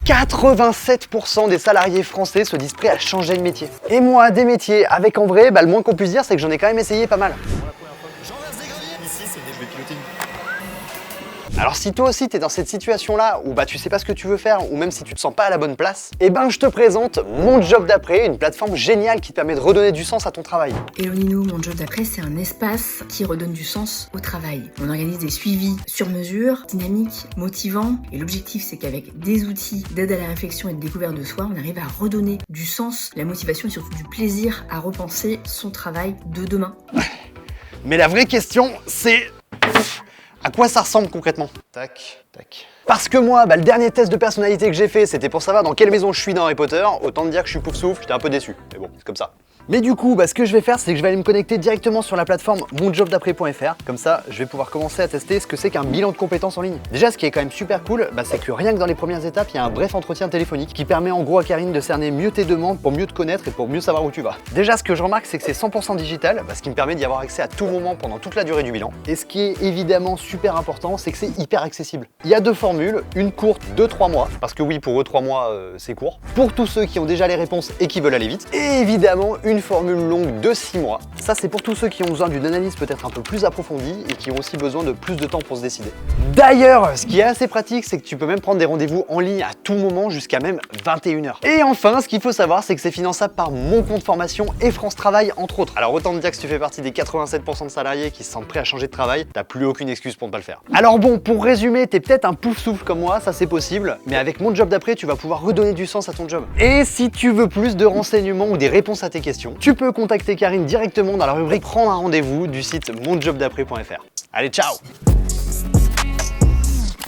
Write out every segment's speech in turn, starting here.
87% des salariés français se disent prêts à changer de métier. Et moi, des métiers avec en vrai, le moins qu'on puisse dire, c'est que j'en ai quand même essayé pas mal. Alors si toi aussi t'es dans cette situation-là où tu sais pas ce que tu veux faire ou même si tu te sens pas à la bonne place, je te présente Mon Job d'après, une plateforme géniale qui te permet de redonner du sens à ton travail. Hello Nino, Mon Job d'après, c'est un espace qui redonne du sens au travail. On organise des suivis sur mesure, dynamiques, motivants, et l'objectif c'est qu'avec des outils d'aide à la réflexion et de découverte de soi, on arrive à redonner du sens, la motivation et surtout du plaisir à repenser son travail de demain. Mais la vraie question, c'est... à quoi ça ressemble concrètement? Tac, tac. Parce que moi, le dernier test de personnalité que j'ai fait, c'était pour savoir dans quelle maison je suis dans Harry Potter. Autant te dire que je suis pouf souffle, j'étais un peu déçu. Mais bon, c'est comme ça. Mais du coup, ce que je vais faire, c'est que je vais aller me connecter directement sur la plateforme monjobdaprès.fr. Comme ça, je vais pouvoir commencer à tester ce que c'est qu'un bilan de compétences en ligne. Déjà, ce qui est quand même super cool, c'est que rien que dans les premières étapes, il y a un bref entretien téléphonique qui permet en gros à Karine de cerner mieux tes demandes pour mieux te connaître et pour mieux savoir où tu vas. Déjà, ce que je remarque, c'est que c'est 100% digital, ce qui me permet d'y avoir accès à tout moment pendant toute la durée du bilan. Et ce qui est évidemment super important, c'est que c'est hyper accessible. Il y a deux formules, une courte de 3 mois, parce que oui, pour eux, 3 mois, c'est court. Pour tous ceux qui ont déjà les réponses et qui veulent aller vite. Et évidemment, une formule longue de 6 mois. Ça, c'est pour tous ceux qui ont besoin d'une analyse peut-être un peu plus approfondie et qui ont aussi besoin de plus de temps pour se décider. D'ailleurs, ce qui est assez pratique, c'est que tu peux même prendre des rendez-vous en ligne à tout moment jusqu'à même 21h. Et enfin, ce qu'il faut savoir, c'est que c'est finançable par Mon Compte Formation et France Travail, entre autres. Alors autant te dire que si tu fais partie des 87% de salariés qui se sentent prêts à changer de travail, t'as plus aucune excuse pour ne pas le faire. Alors bon, pour résumer, t'es peut-être un pouf souffle comme moi, ça c'est possible, mais avec Mon Job d'après, tu vas pouvoir redonner du sens à ton job. Et si tu veux plus de renseignements ou des réponses à tes questions, tu peux contacter Karine directement dans la rubrique Prendre un rendez-vous du site monjobdaprès.fr. Allez, ciao!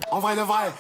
En vrai de vrai.